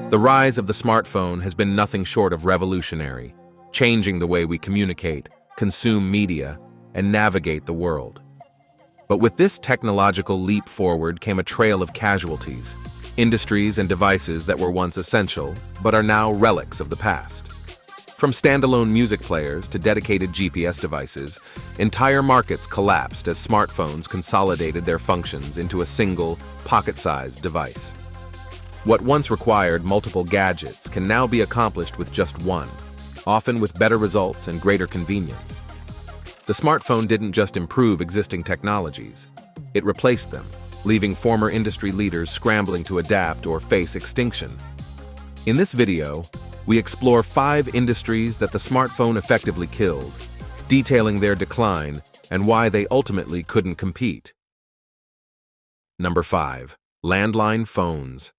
The rise of the smartphone has been nothing short of revolutionary, changing the way we communicate, consume media, and navigate the world. But with this technological leap forward came a trail of casualties, industries and devices that were once essential, but are now relics of the past. From standalone music players to dedicated GPS devices, entire markets collapsed as smartphones consolidated their functions into a single, pocket-sized device. What once required multiple gadgets can now be accomplished with just one, often with better results and greater convenience. The smartphone didn't just improve existing technologies, it replaced them, leaving former industry leaders scrambling to adapt or face extinction. In this video, we explore 5 industries that the smartphone effectively killed, detailing their decline and why they ultimately couldn't compete. Number 5. Landline phones.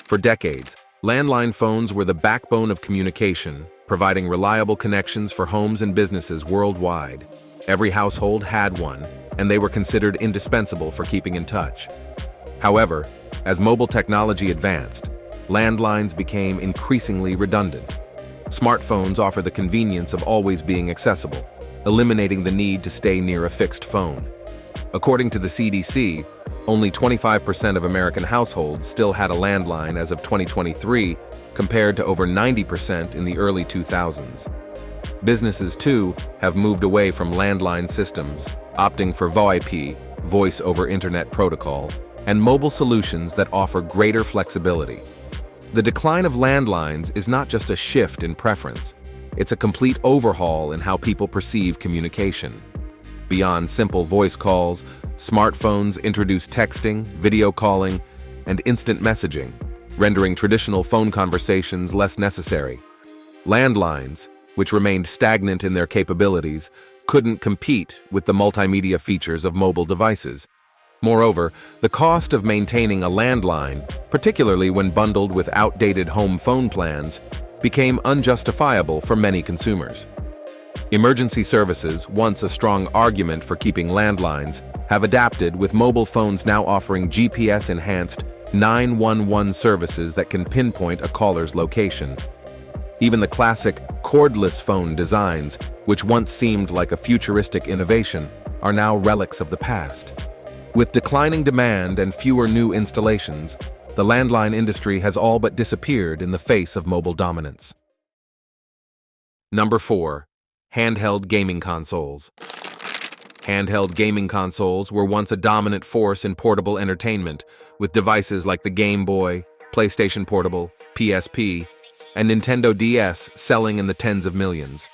For decades, landline phones were the backbone of communication, providing reliable connections for homes and businesses worldwide. Every household had one, and they were considered indispensable for keeping in touch. However, as mobile technology advanced, landlines became increasingly redundant. Smartphones offer the convenience of always being accessible, eliminating the need to stay near a fixed phone. According to the CDC, only 25% of American households still had a landline as of 2023, compared to over 90% in the early 2000s. Businesses, too, have moved away from landline systems, opting for VoIP, Voice over Internet Protocol, and mobile solutions that offer greater flexibility. The decline of landlines is not just a shift in preference, it's a complete overhaul in how people perceive communication. Beyond simple voice calls, smartphones introduce texting, video calling, and instant messaging, rendering traditional phone conversations less necessary. Landlines, which remained stagnant in their capabilities, couldn't compete with the multimedia features of mobile devices. Moreover, the cost of maintaining a landline, particularly when bundled with outdated home phone plans, became unjustifiable for many consumers. Emergency services, once a strong argument for keeping landlines, have adapted, with mobile phones now offering GPS-enhanced 911 services that can pinpoint a caller's location. Even the classic cordless phone designs, which once seemed like a futuristic innovation, are now relics of the past. With declining demand and fewer new installations, the landline industry has all but disappeared in the face of mobile dominance. Number 4. Handheld gaming consoles. Handheld gaming consoles were once a dominant force in portable entertainment, with devices like the Game Boy, PlayStation Portable, PSP, and Nintendo DS selling in the tens of millions.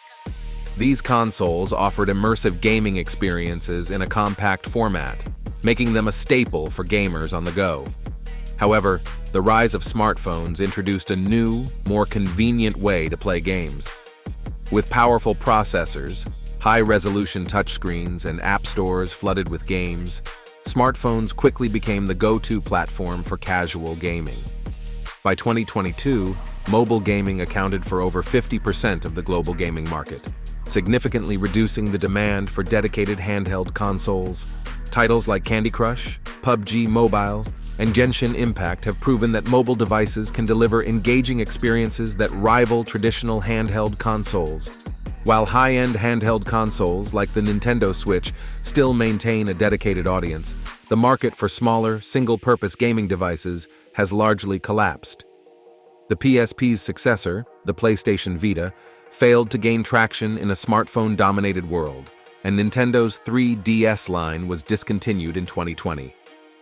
These consoles offered immersive gaming experiences in a compact format, making them a staple for gamers on the go. However, the rise of smartphones introduced a new, more convenient way to play games. With powerful processors, high-resolution touchscreens, and app stores flooded with games, smartphones quickly became the go-to platform for casual gaming. By 2022, mobile gaming accounted for over 50% of the global gaming market, significantly reducing the demand for dedicated handheld consoles. Titles like Candy Crush, PUBG Mobile, and Genshin Impact have proven that mobile devices can deliver engaging experiences that rival traditional handheld consoles. While high-end handheld consoles like the Nintendo Switch still maintain a dedicated audience, the market for smaller, single-purpose gaming devices has largely collapsed. The PSP's successor, the PlayStation Vita, failed to gain traction in a smartphone-dominated world, and Nintendo's 3DS line was discontinued in 2020.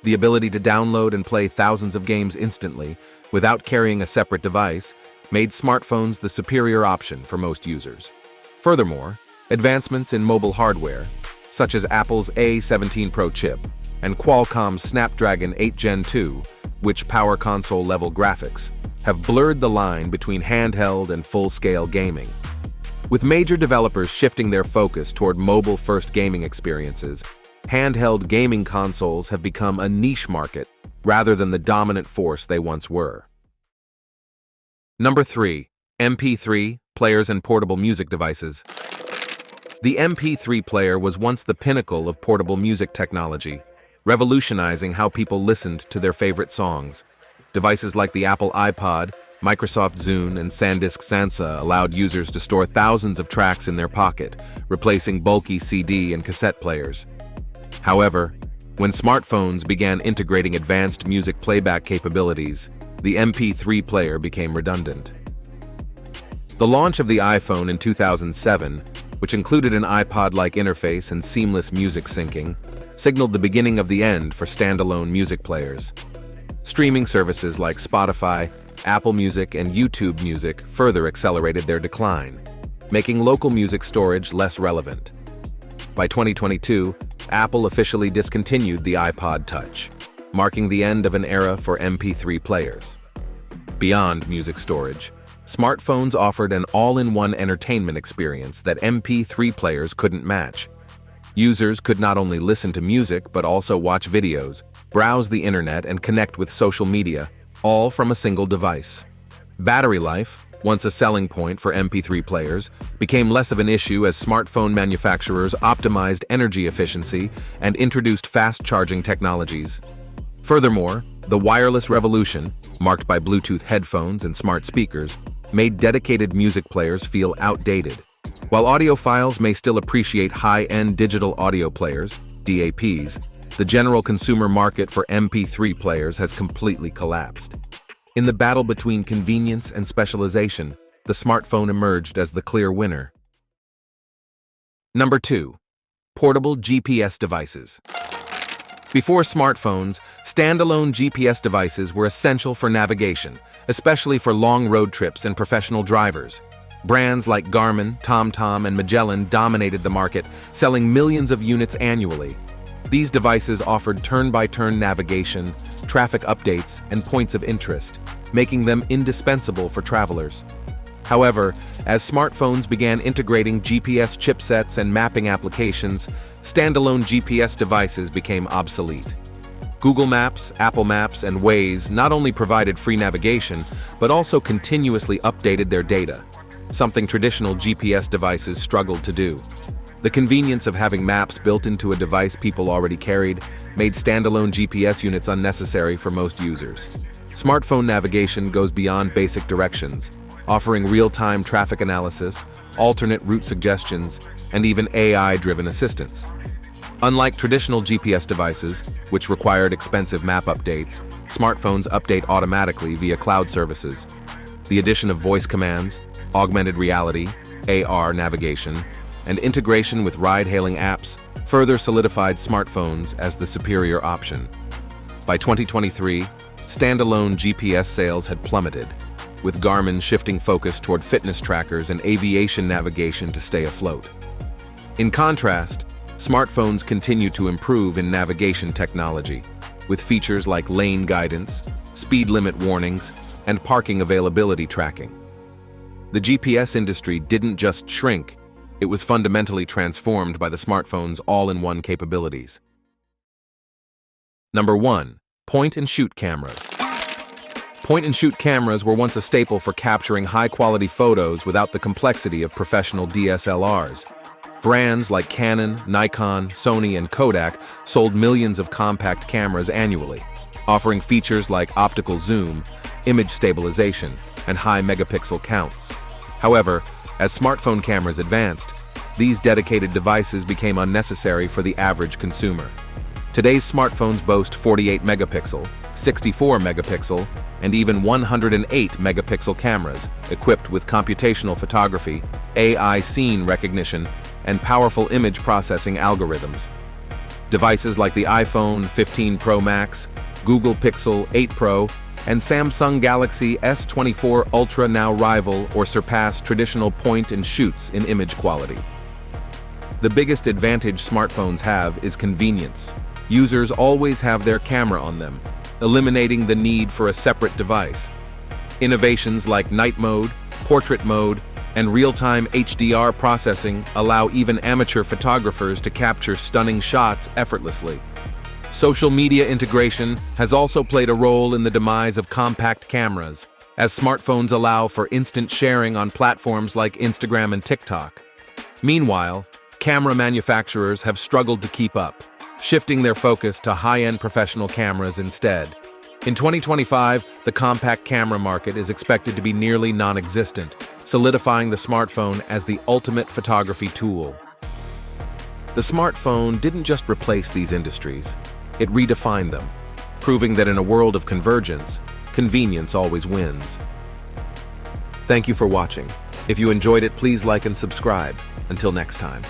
The ability to download and play thousands of games instantly, without carrying a separate device, made smartphones the superior option for most users. Furthermore, advancements in mobile hardware, such as Apple's A17 Pro chip and Qualcomm's Snapdragon 8 Gen 2, which power console-level graphics, have blurred the line between handheld and full-scale gaming. With major developers shifting their focus toward mobile-first gaming experiences, handheld gaming consoles have become a niche market rather than the dominant force they once were. Number 3. MP3 players and portable music devices. The MP3 player was once the pinnacle of portable music technology, revolutionizing how people listened to their favorite songs. Devices like the Apple iPod, Microsoft Zune, and SanDisk Sansa allowed users to store thousands of tracks in their pocket, replacing bulky CD and cassette players. However, when smartphones began integrating advanced music playback capabilities, the MP3 player became redundant. The launch of the iPhone in 2007, which included an iPod-like interface and seamless music syncing, signaled the beginning of the end for standalone music players. Streaming services like Spotify, Apple Music, and YouTube Music further accelerated their decline, making local music storage less relevant. By 2022, Apple officially discontinued the iPod Touch, marking the end of an era for MP3 players. Beyond music storage, smartphones offered an all-in-one entertainment experience that MP3 players couldn't match. Users could not only listen to music but also watch videos, browse the internet, and connect with social media, all from a single device. Battery life, once a selling point for MP3 players, became less of an issue as smartphone manufacturers optimized energy efficiency and introduced fast-charging technologies. Furthermore, the wireless revolution, marked by Bluetooth headphones and smart speakers, made dedicated music players feel outdated. While audiophiles may still appreciate high-end digital audio players, DAPs, the general consumer market for MP3 players has completely collapsed. In the battle between convenience and specialization, the smartphone emerged as the clear winner. Number 2. Portable GPS devices. Before smartphones, standalone GPS devices were essential for navigation, especially for long road trips and professional drivers. Brands like Garmin, TomTom, and Magellan dominated the market, selling millions of units annually. These devices offered turn-by-turn navigation, traffic updates, and points of interest, making them indispensable for travelers. However, as smartphones began integrating GPS chipsets and mapping applications, standalone GPS devices became obsolete. Google Maps, Apple Maps, and Waze not only provided free navigation, but also continuously updated their data, something traditional GPS devices struggled to do. The convenience of having maps built into a device people already carried made standalone GPS units unnecessary for most users. Smartphone navigation goes beyond basic directions, offering real-time traffic analysis, alternate route suggestions, and even AI-driven assistance. Unlike traditional GPS devices, which required expensive map updates, smartphones update automatically via cloud services. The addition of voice commands, augmented reality, AR navigation, and integration with ride-hailing apps further solidified smartphones as the superior option. By 2023, standalone GPS sales had plummeted, with Garmin shifting focus toward fitness trackers and aviation navigation to stay afloat. In contrast, smartphones continue to improve in navigation technology, with features like lane guidance, speed limit warnings, and parking availability tracking. The GPS industry didn't just shrink, it was fundamentally transformed by the smartphone's all-in-one capabilities. Number 1. Point-and-shoot cameras. Point-and-shoot cameras were once a staple for capturing high-quality photos without the complexity of professional DSLRs. Brands like Canon, Nikon, Sony, and Kodak sold millions of compact cameras annually, offering features like optical zoom, image stabilization, and high megapixel counts. However, as smartphone cameras advanced, these dedicated devices became unnecessary for the average consumer. Today's smartphones boast 48 megapixel, 64 megapixel, and even 108 megapixel cameras equipped with computational photography, AI scene recognition, and powerful image processing algorithms. Devices like the iPhone 15 Pro Max, Google Pixel 8 Pro, and Samsung Galaxy S24 Ultra now rival or surpass traditional point-and-shoots in image quality. The biggest advantage smartphones have is convenience. Users always have their camera on them, eliminating the need for a separate device. Innovations like night mode, portrait mode, and real-time HDR processing allow even amateur photographers to capture stunning shots effortlessly. Social media integration has also played a role in the demise of compact cameras, as smartphones allow for instant sharing on platforms like Instagram and TikTok. Meanwhile, camera manufacturers have struggled to keep up, shifting their focus to high-end professional cameras instead. In 2025, the compact camera market is expected to be nearly non-existent, solidifying the smartphone as the ultimate photography tool. The smartphone didn't just replace these industries, it redefined them, proving that in a world of convergence, convenience always wins. Thank you for watching. If you enjoyed it, please like and subscribe. Until next time.